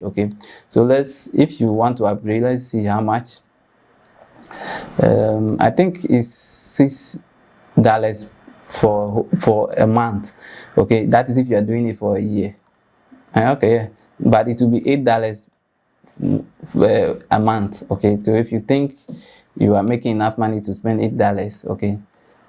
Okay, so if you want to upgrade, let's see how much. I think it's $6 for a month. Okay, that is if you are doing it for a year. Okay, yeah. But it will be $8 a month. Okay, so if you think you are making enough money to spend $8, okay,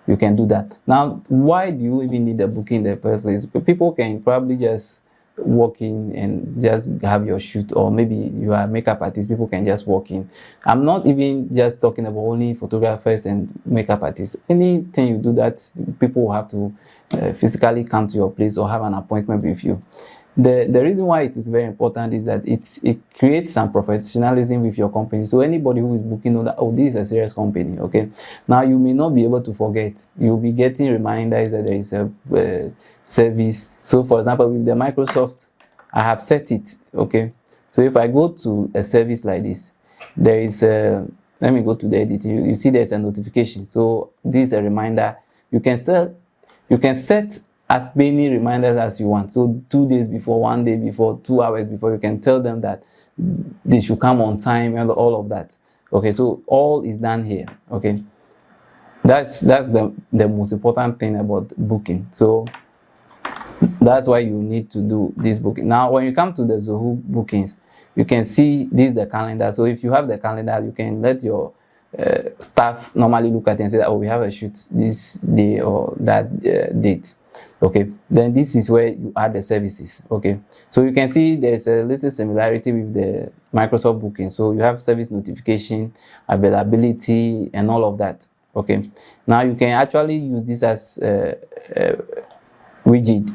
you can do that. Now, why do you even need a booking in the first place? People can probably just walk in and just have your shoot, or maybe you are a makeup artist, people can just walk in. I'm not even just talking about only photographers and makeup artists. Anything you do that, people will have to physically come to your place or have an appointment with you. The reason why it is very important is that it creates some professionalism with your company. So anybody who is booking know that, oh, this is a serious company. Okay, now you may not be able to forget. You'll be getting reminders that there is a service. So for example, with the Microsoft, I have set it. Okay, so if I go to a service like this, there is a, let me go to the editing. You see there's a notification. So this is a reminder. You can set as many reminders as you want. So 2 days before, 1 day before, 2 hours before, you can tell them that they should come on time and all of that. Okay, so all is done here. Okay, that's the most important thing about booking. So that's why you need to do this booking. Now when you come to the Zoho bookings, you can see this is the calendar. So if you have the calendar, you can let your staff normally look at it and say that, oh, we have a shoot this day or that date. Okay, then this is where you add the services. Okay, so you can see there's a little similarity with the Microsoft booking. So you have service notification, availability, and all of that. Okay, now you can actually use this as widget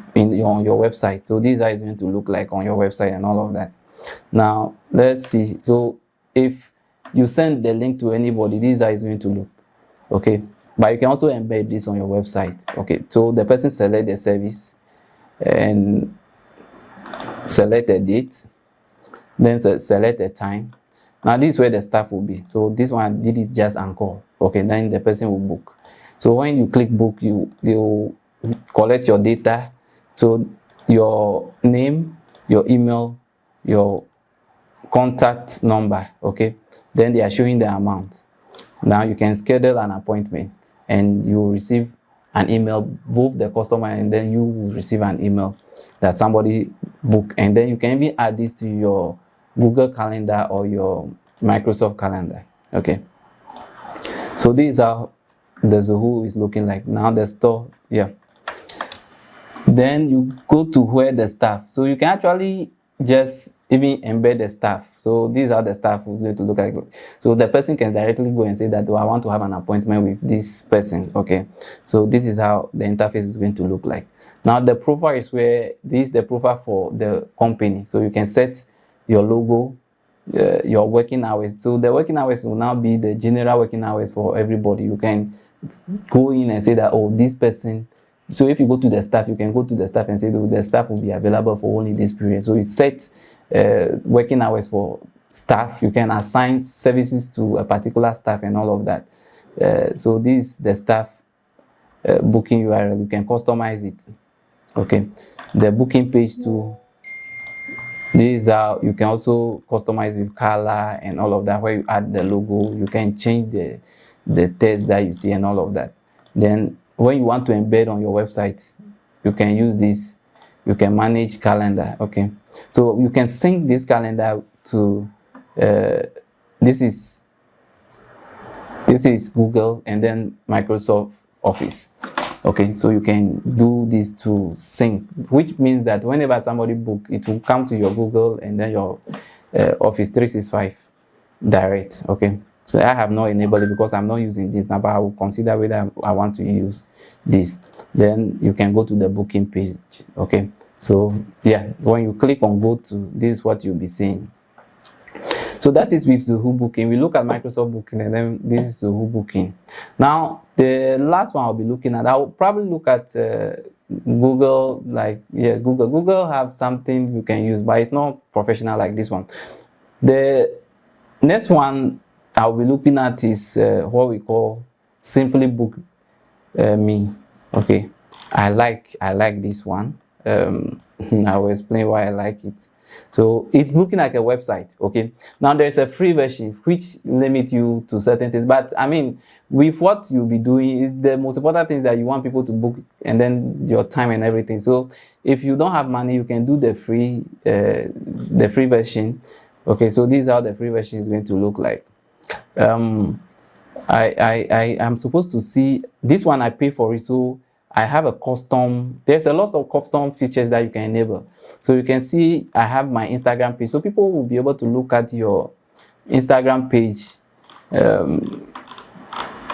on your website. So this is how it's going to look like on your website and all of that. Now let's see. So if you send the link to anybody, this is how it's going to look. Okay, but you can also embed this on your website. Okay, so the person select the service and select a date, then select a time. Now this is where the staff will be. So this one did it just on call. Okay, then the person will book. So when you click book, they will collect your data. So your name, your email, your contact number. Okay, then they are showing the amount. Now you can schedule an appointment and you will receive an email, both the customer and then you will receive an email that somebody booked. And then you can even add this to your Google Calendar or your Microsoft Calendar. Okay, so this is how the Zoho is looking like. Now the store, yeah. Then you go to where the staff, so you can actually just even embed the staff. So these are the staff who's going to look like. So the person can directly go and say that, oh, I want to have an appointment with this person. Okay, so this is how the interface is going to look like. Now the profile is where this is the profile for the company. So you can set your logo, your working hours. So the working hours will now be the general working hours for everybody. You can go in and say that, oh, this person. So if you go to the staff, you can go to the staff and say, oh, the staff will be available for only this period. So you set working hours for staff. You can assign services to a particular staff and all of that. So this is the staff booking URL. You can customize it. Okay, the booking page too. This is how you can also customize with color and all of that. Where you add the logo, you can change the text that you see and all of that. Then when you want to embed on your website, you can use this. You can manage calendar. Okay, so you can sync this calendar to this is Google and then Microsoft Office. Okay, so you can do this to sync, which means that whenever somebody book, it will come to your Google and then your Office 365 direct. Okay, so I have not enabled it because I'm not using this now, but I will consider whether I want to use this. Then you can go to the booking page. Okay, so yeah, when you click on go to, this is what you'll be seeing. So that is with Zoho booking. We look at Microsoft booking and then this is Zoho booking. Now the last one I'll be looking at, I'll probably look at Google. Like, yeah, Google have something you can use, but it's not professional like this one. The next one I'll be looking at is what we call Simply Book Me. Okay, I like this one. I will explain why I like it. So it's looking like a website. Okay, now there's a free version which limits you to certain things, but I mean, with what you'll be doing, is the most important thing is that you want people to book, and then your time and everything. So if you don't have money, you can do the free version. Okay, so this is how the free version is going to look like. I am supposed to see this one. I pay for it, so I have a custom. There's a lot of custom features that you can enable. So you can see I have my Instagram page, so people will be able to look at your Instagram page.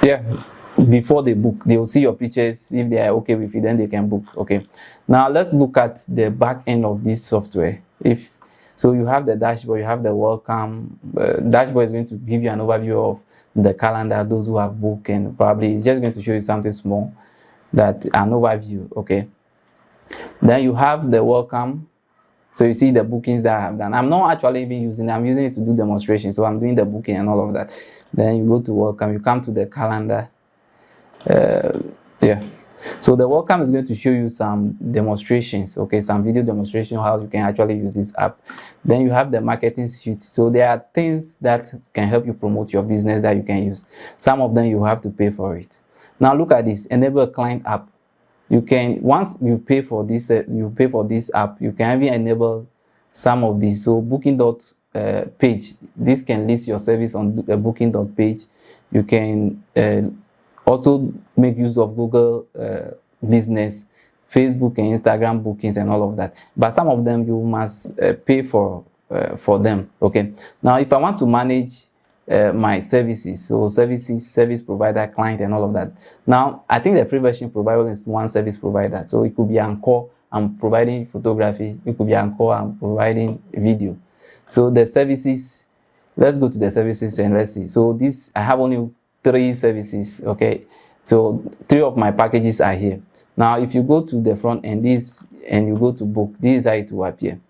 Yeah, before they book, they will see your pictures. If they are okay with it, then they can book. Okay, now let's look at the back end of this software. If so, you have the dashboard, you have the welcome. Dashboard is going to give you an overview of the calendar, those who have booked, and probably it's just going to show you something small, that an overview. Okay, then you have the welcome. So you see the bookings that I have done. I'm not actually even using it, I'm using it to do demonstration. So I'm doing the booking and all of that. Then you go to welcome, you come to the calendar. Yeah, so the welcome is going to show you some demonstrations, okay, some video demonstration how you can actually use this app. Then you have the marketing suite. So there are things that can help you promote your business that you can use. Some of them you have to pay for it. Now look at this, enable a client app. You can, once you pay for this app, you can even enable some of these. So booking.page, this can list your service on a booking.page. You can also make use of Google Business, Facebook and Instagram bookings and all of that. But some of them you must pay for them. Okay, now if I want to manage my services, so service provider, client and all of that. Now I think the free version provider is one service provider, so it could be Anchor, I'm providing photography. It could be Anchor, I'm providing video. So the services, let's go to the services and let's see. So this, I have only 3 services. Okay, so 3 of my packages are here. Now if you go to the front end, this, and you go to book, this is how it will appear.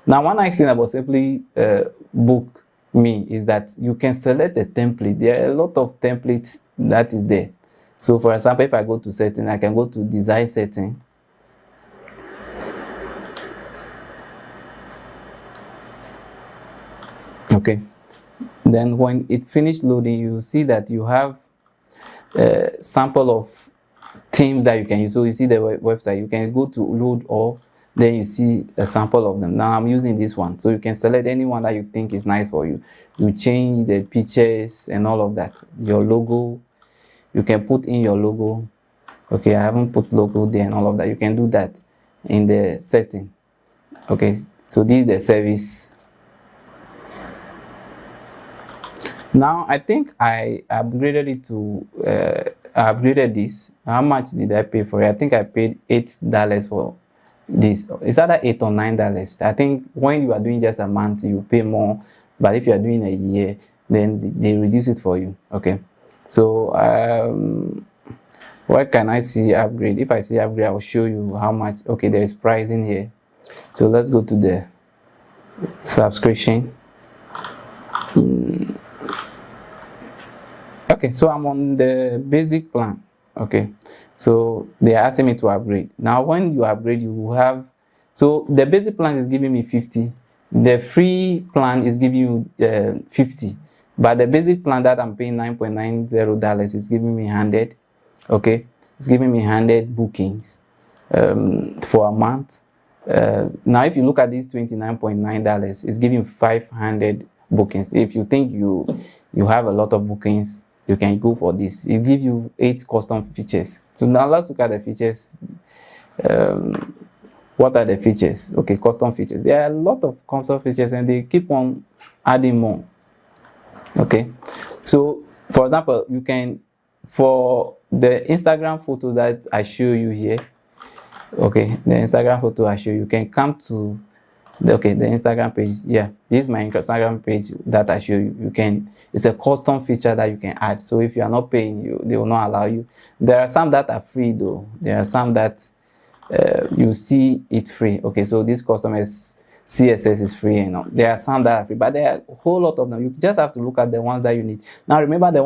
Now one nice thing about Simply Book Me is that you can select the template. There are a lot of templates that is there. So for example, if I go to setting, I can go to design setting. Okay, then when it finished loading, you see that you have a sample of themes that you can use. So you see the website, you can go to load all, then you see a sample of them. Now I'm using this one, so you can select any one that you think is nice for you. You change the pictures and all of that. Your logo, you can put in your logo. Okay, I haven't put logo there and all of that. You can do that in the setting. Okay, so this is the service. Now I think I upgraded it to I upgraded this. How much did I pay for it? I think I paid $8 for this. It's either $8 or $9. I think when you are doing just a month, you pay more, but if you are doing a year, then they reduce it for you. Okay, so where can I see upgrade? If I see upgrade, I'll show you how much. Okay, there is pricing here. So let's go to the subscription. Okay, so I'm on the basic plan. Okay, so they are asking me to upgrade. Now when you upgrade, you will have, so the basic plan is giving me 50, the free plan is giving you 50, but the basic plan that I'm paying $9.90 is giving me 100. Okay, it's giving me 100 bookings for a month. Now if you look at this $29.9, it's giving 500 bookings. If you think you have a lot of bookings, you can go for this. It gives you 8 custom features. So now let's look at the features. What are the features? Okay, custom features. There are a lot of custom features and they keep on adding more. Okay, so for example, you can, for the Instagram photo that I show you here, okay, the Instagram photo I show you, can come to the Instagram page. Yeah, this is my Instagram page that I show you. You can, it's a custom feature that you can add. So if you are not paying, they will not allow you. There are some that are free though. There are some that you see it free. Okay, so this custom CSS is free, and there are some that are free, but there are a whole lot of them. You just have to look at the ones that you need. Now remember, the